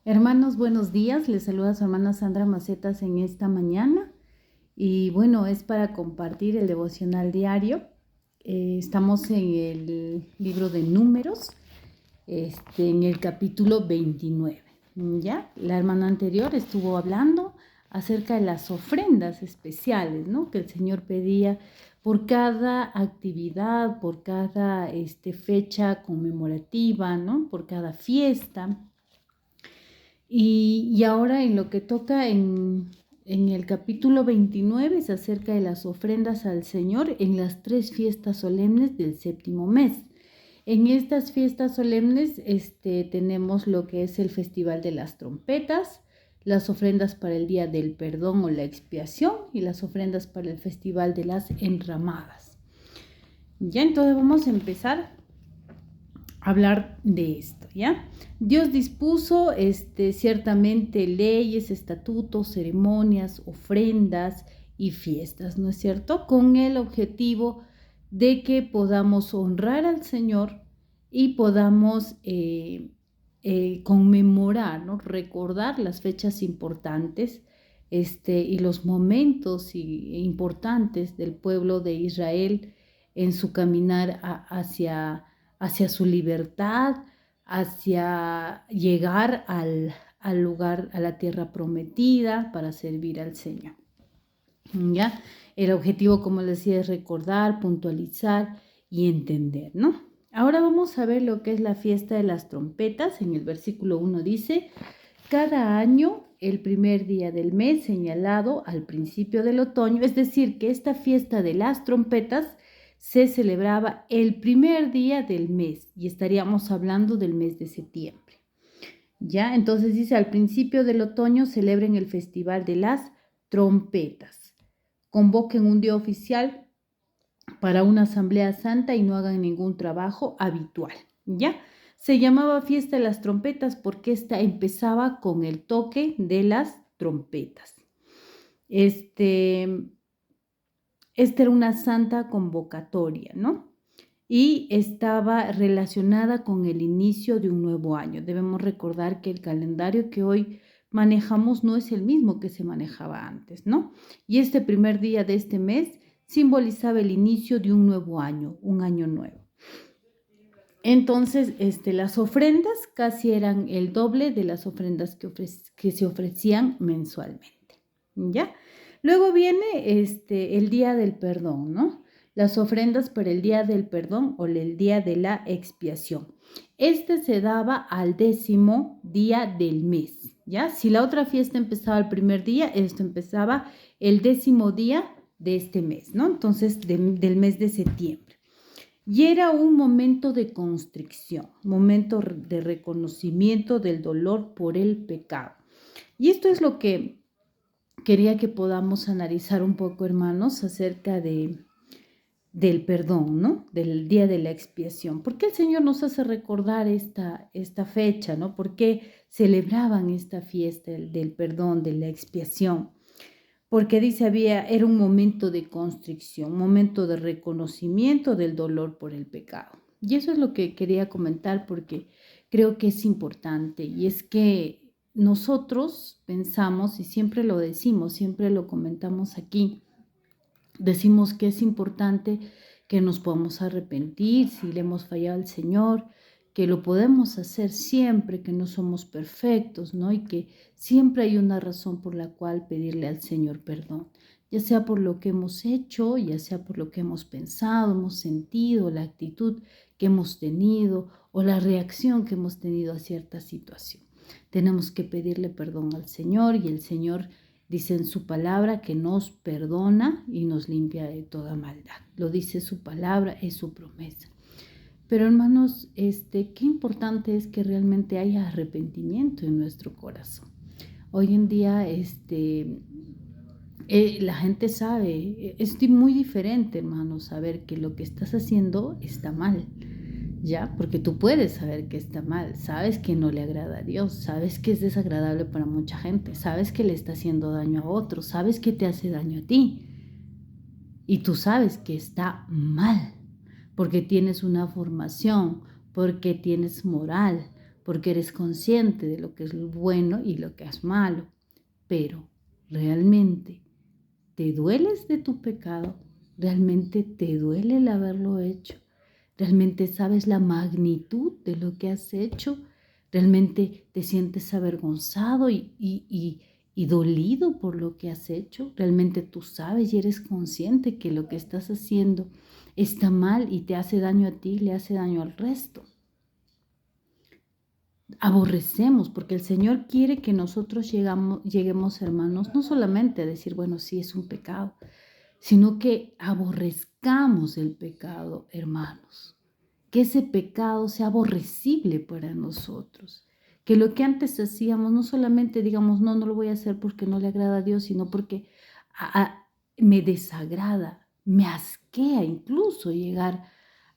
Hermanos, buenos días. Les saluda su hermana Sandra Macetas en esta mañana. Y bueno, es para compartir el devocional diario. Estamos en el libro de Números, en el capítulo 29. ¿Ya? La hermana anterior estuvo hablando acerca de las ofrendas especiales, ¿no? Que el Señor pedía por cada actividad, por cada fecha conmemorativa, ¿no? Por cada fiesta. Y ahora en lo que toca en el capítulo 29 es acerca de las ofrendas al Señor en las 3 fiestas solemnes del séptimo mes. En estas fiestas solemnes tenemos lo que es el Festival de las Trompetas, las ofrendas para el Día del Perdón o la Expiación y las ofrendas para el Festival de las Enramadas. Ya, entonces vamos a empezar hablar de esto, ¿ya? Dios dispuso ciertamente leyes, estatutos, ceremonias, ofrendas y fiestas, ¿no es cierto? Con el objetivo de que podamos honrar al Señor y podamos conmemorar, ¿no? Recordar las fechas importantes y los momentos importantes del pueblo de Israel en su caminar hacia su libertad, hacia llegar al lugar, a la tierra prometida para servir al Señor. ¿Ya? El objetivo, como les decía, es recordar, puntualizar y entender, ¿no? Ahora vamos a ver lo que es la fiesta de las trompetas. En el versículo 1 dice: cada año, el primer día del mes señalado al principio del otoño, es decir, que esta fiesta de las trompetas se celebraba el primer día del mes y estaríamos hablando del mes de septiembre. ¿Ya? Entonces dice, al principio del otoño celebren el festival de las trompetas. Convoquen un día oficial para una asamblea santa y no hagan ningún trabajo habitual. ¿Ya? Se llamaba fiesta de las trompetas porque esta empezaba con el toque de las trompetas. Esta era una santa convocatoria, ¿no? Y estaba relacionada con el inicio de un nuevo año. Debemos recordar que el calendario que hoy manejamos no es el mismo que se manejaba antes, ¿no? Y este primer día de este mes simbolizaba el inicio de un nuevo año, un año nuevo. Entonces, las ofrendas casi eran el doble de las ofrendas que se ofrecían mensualmente, ¿ya? Luego viene el Día del Perdón, ¿no? Las ofrendas para el Día del Perdón o el Día de la Expiación. Se daba al 10º día del mes, ¿ya? Si la otra fiesta empezaba el primer día, esto empezaba el 10º día de este mes, ¿no? Entonces, del mes de septiembre. Y era un momento de constricción, momento de reconocimiento del dolor por el pecado. Y esto es lo que quería que podamos analizar un poco, hermanos, acerca del perdón, ¿no? Del día de la expiación. ¿Por qué el Señor nos hace recordar esta fecha, ¿no? ¿Por qué celebraban esta fiesta del perdón, de la expiación? Porque dice, era un momento de constricción, un momento de reconocimiento del dolor por el pecado. Y eso es lo que quería comentar porque creo que es importante, y es que nosotros pensamos, y siempre lo decimos, siempre lo comentamos aquí, decimos que es importante que nos podamos arrepentir si le hemos fallado al Señor, que lo podemos hacer siempre, que no somos perfectos, ¿no? Y que siempre hay una razón por la cual pedirle al Señor perdón, ya sea por lo que hemos hecho, ya sea por lo que hemos pensado, hemos sentido, la actitud que hemos tenido o la reacción que hemos tenido a cierta situación. Tenemos que pedirle perdón al Señor y el Señor dice en su palabra que nos perdona y nos limpia de toda maldad. Lo dice su palabra, es su promesa. Pero hermanos, qué importante es que realmente haya arrepentimiento en nuestro corazón. Hoy en día, la gente sabe, es muy diferente, hermanos, saber que lo que estás haciendo está mal. ¿Ya? Porque tú puedes saber que está mal, sabes que no le agrada a Dios, sabes que es desagradable para mucha gente, sabes que le está haciendo daño a otros, sabes que te hace daño a ti. Y tú sabes que está mal, porque tienes una formación, porque tienes moral, porque eres consciente de lo que es bueno y lo que es malo. Pero realmente, ¿te dueles de tu pecado? ¿Realmente te duele el haberlo hecho? ¿Realmente sabes la magnitud de lo que has hecho? ¿Realmente te sientes avergonzado y dolido por lo que has hecho? ¿Realmente tú sabes y eres consciente que lo que estás haciendo está mal y te hace daño a ti y le hace daño al resto? Aborrecemos, porque el Señor quiere que nosotros lleguemos, hermanos, no solamente a decir, bueno, sí es un pecado, sino que aborrezcamos el pecado, hermanos. Que ese pecado sea aborrecible para nosotros. Que lo que antes hacíamos, no solamente digamos, no, no lo voy a hacer porque no le agrada a Dios, sino porque me desagrada, me asquea incluso llegar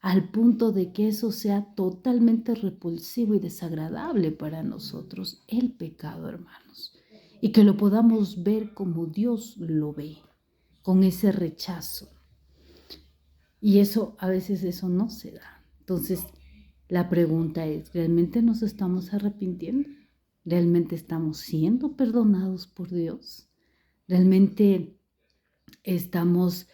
al punto de que eso sea totalmente repulsivo y desagradable para nosotros, el pecado, hermanos. Y que lo podamos ver como Dios lo ve, con ese rechazo. Y eso, a veces eso no se da. Entonces, la pregunta es, ¿realmente nos estamos arrepintiendo? ¿Realmente estamos siendo perdonados por Dios? ¿Realmente estamos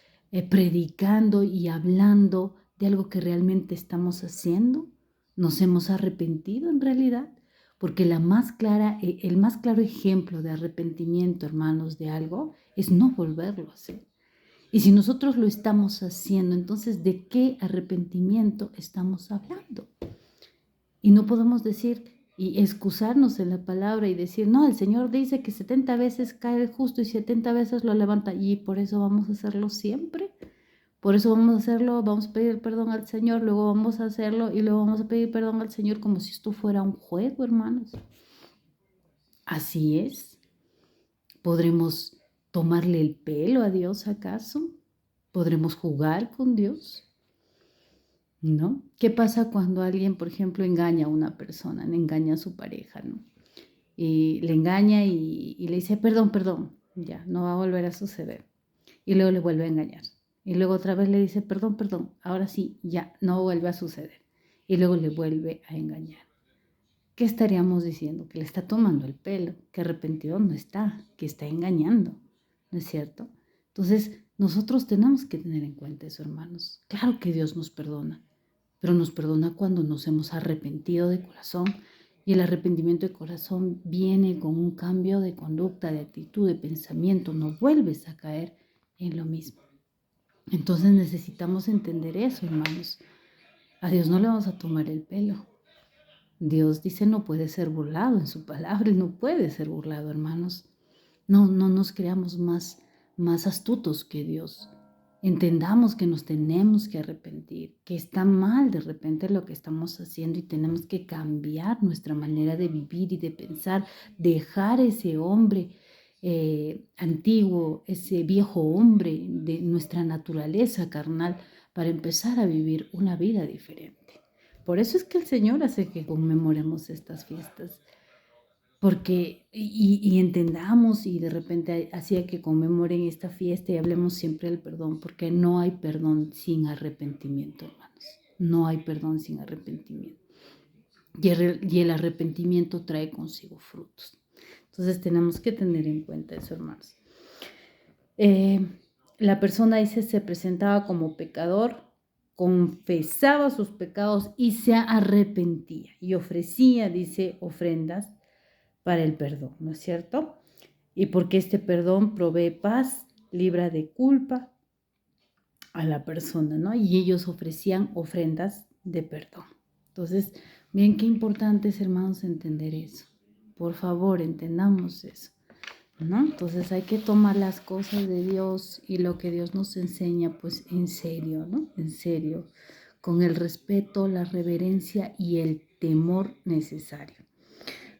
predicando y hablando de algo que realmente estamos haciendo? ¿Nos hemos arrepentido en realidad? Porque el más claro ejemplo de arrepentimiento, hermanos, de algo es no volverlo a hacer. Y si nosotros lo estamos haciendo, entonces, ¿de qué arrepentimiento estamos hablando? Y no podemos decir y excusarnos en la palabra y decir, no, el Señor dice que 70 veces cae el justo y 70 veces lo levanta, y por eso vamos a hacerlo siempre. Por eso vamos a hacerlo, vamos a pedir perdón al Señor, luego vamos a hacerlo y luego vamos a pedir perdón al Señor como si esto fuera un juego, hermanos. Así es. ¿Podremos tomarle el pelo a Dios acaso? ¿Podremos jugar con Dios? ¿No? ¿Qué pasa cuando alguien, por ejemplo, engaña a una persona, le engaña a su pareja, ¿no? Y le engaña y le dice, perdón, perdón, ya, no va a volver a suceder. Y luego le vuelve a engañar. Y luego otra vez le dice, perdón, perdón, ahora sí, ya, no vuelve a suceder. Y luego le vuelve a engañar. ¿Qué estaríamos diciendo? Que le está tomando el pelo, que arrepentido no está, que está engañando, ¿no es cierto? Entonces, nosotros tenemos que tener en cuenta eso, hermanos. Claro que Dios nos perdona, pero nos perdona cuando nos hemos arrepentido de corazón, y el arrepentimiento de corazón viene con un cambio de conducta, de actitud, de pensamiento, no vuelves a caer en lo mismo. Entonces necesitamos entender eso, hermanos. A Dios no le vamos a tomar el pelo. Dios dice no puede ser burlado en su palabra, no puede ser burlado, hermanos. No nos creamos más astutos que Dios. Entendamos que nos tenemos que arrepentir, que está mal de repente lo que estamos haciendo y tenemos que cambiar nuestra manera de vivir y de pensar, dejar ese hombre antiguo, ese viejo hombre de nuestra naturaleza carnal para empezar a vivir una vida diferente. Por eso es que el Señor hace que conmemoremos estas fiestas. Porque, y entendamos, y de repente hacía que conmemoren esta fiesta y hablemos siempre del perdón, porque no hay perdón sin arrepentimiento, hermanos. No hay perdón sin arrepentimiento. Y el arrepentimiento trae consigo frutos. Entonces tenemos que tener en cuenta eso, hermanos. La persona dice se presentaba como pecador, confesaba sus pecados y se arrepentía y ofrecía, dice, ofrendas para el perdón, ¿no es cierto? Y porque este perdón provee paz, libra de culpa a la persona, ¿no? Y ellos ofrecían ofrendas de perdón. Entonces, bien, qué importante es, hermanos, entender eso. Por favor, entendamos eso, ¿no? Entonces hay que tomar las cosas de Dios y lo que Dios nos enseña, pues en serio, ¿no? En serio, con el respeto, la reverencia y el temor necesario.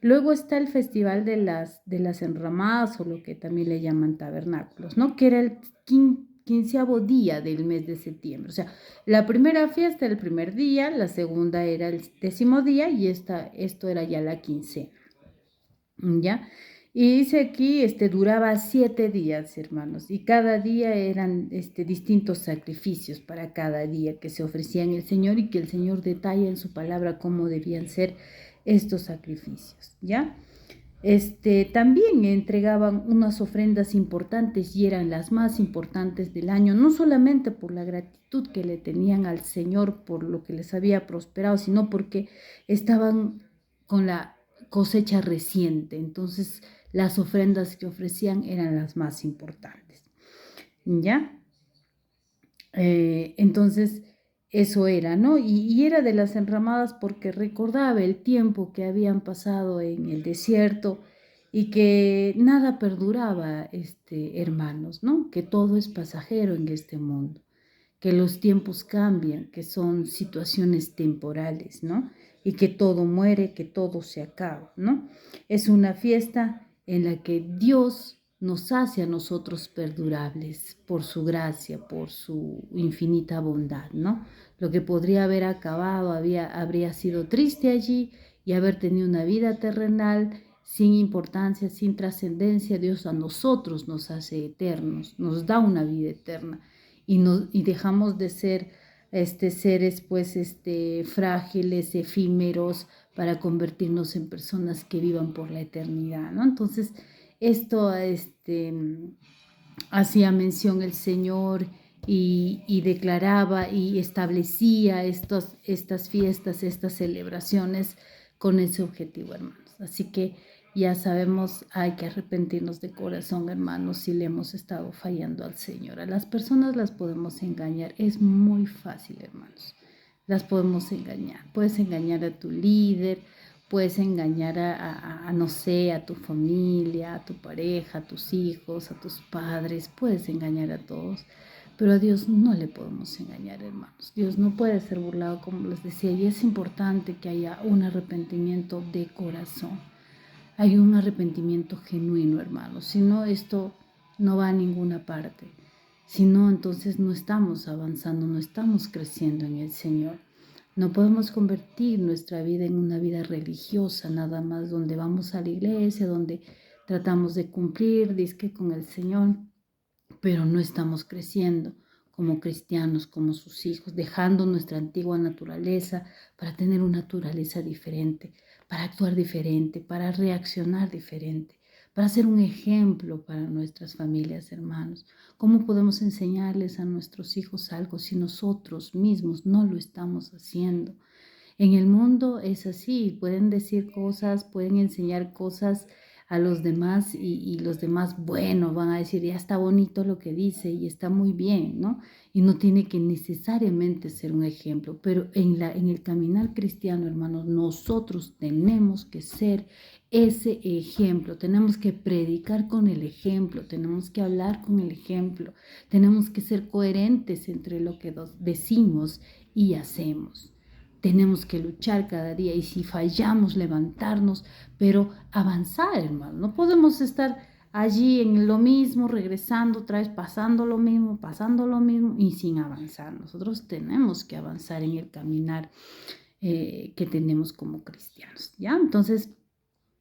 Luego está el festival de las enramadas, o lo que también le llaman tabernáculos, ¿no? Que era el 15º día del mes de septiembre. O sea, la primera fiesta era el primer día, la segunda era el 10º día y esto era ya la quincena, ¿ya? Y dice aquí, duraba 7 días, hermanos, y cada día eran distintos sacrificios para cada día que se ofrecían al Señor y que el Señor detalla en su palabra cómo debían ser estos sacrificios, ¿ya? También entregaban unas ofrendas importantes y eran las más importantes del año, no solamente por la gratitud que le tenían al Señor por lo que les había prosperado, sino porque estaban con la cosecha reciente. Entonces, las ofrendas que ofrecían eran las más importantes, ¿ya? Entonces, eso era, ¿no? Y era de las enramadas porque recordaba el tiempo que habían pasado en el desierto y que nada perduraba, hermanos, ¿no? Que todo es pasajero en este mundo, que los tiempos cambian, que son situaciones temporales, ¿no? Y que todo muere, que todo se acaba, ¿no? Es una fiesta en la que Dios nos hace a nosotros perdurables por su gracia, por su infinita bondad, ¿no? Lo que podría haber acabado habría sido triste allí y haber tenido una vida terrenal sin importancia, sin trascendencia. Dios a nosotros nos hace eternos, nos da una vida eterna y dejamos de ser seres pues frágiles, efímeros, para convertirnos en personas que vivan por la eternidad, ¿no? Entonces, esto hacía mención el Señor y declaraba y establecía estas fiestas, estas celebraciones con ese objetivo, hermanos. Así que ya sabemos, hay que arrepentirnos de corazón, hermanos, si le hemos estado fallando al Señor. A las personas las podemos engañar, es muy fácil, hermanos. Las podemos engañar. Puedes engañar a tu líder, puedes engañar no sé, a tu familia, a tu pareja, a tus hijos, a tus padres, puedes engañar a todos, pero a Dios no le podemos engañar, hermanos. Dios no puede ser burlado, como les decía, y es importante que haya un arrepentimiento de corazón. Hay un arrepentimiento genuino, hermanos. Si no, esto no va a ninguna parte. Si no, entonces no estamos avanzando, no estamos creciendo en el Señor. No podemos convertir nuestra vida en una vida religiosa, nada más donde vamos a la iglesia, donde tratamos de cumplir, dizque con el Señor, pero no estamos creciendo como cristianos, como sus hijos, dejando nuestra antigua naturaleza para tener una naturaleza diferente, para actuar diferente, para reaccionar diferente, para ser un ejemplo para nuestras familias, hermanos. ¿Cómo podemos enseñarles a nuestros hijos algo si nosotros mismos no lo estamos haciendo? En el mundo es así, pueden decir cosas, pueden enseñar cosas a los demás y los demás, bueno, van a decir, ya está bonito lo que dice y está muy bien, ¿no? Y no tiene que necesariamente ser un ejemplo, pero en el caminar cristiano, hermanos, nosotros tenemos que ser ese ejemplo, tenemos que predicar con el ejemplo, tenemos que hablar con el ejemplo, tenemos que ser coherentes entre lo que decimos y hacemos. Tenemos que luchar cada día y si fallamos, levantarnos, pero avanzar, hermano. No podemos estar allí en lo mismo, regresando otra vez, pasando lo mismo y sin avanzar. Nosotros tenemos que avanzar en el caminar que tenemos como cristianos, ¿ya? Entonces,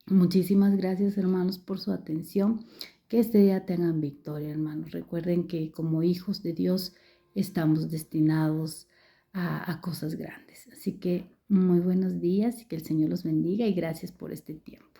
muchísimas gracias, hermanos, por su atención. Que este día tengan victoria, hermanos. Recuerden que como hijos de Dios estamos destinados a cosas grandes. Así que muy buenos días y que el Señor los bendiga y gracias por este tiempo.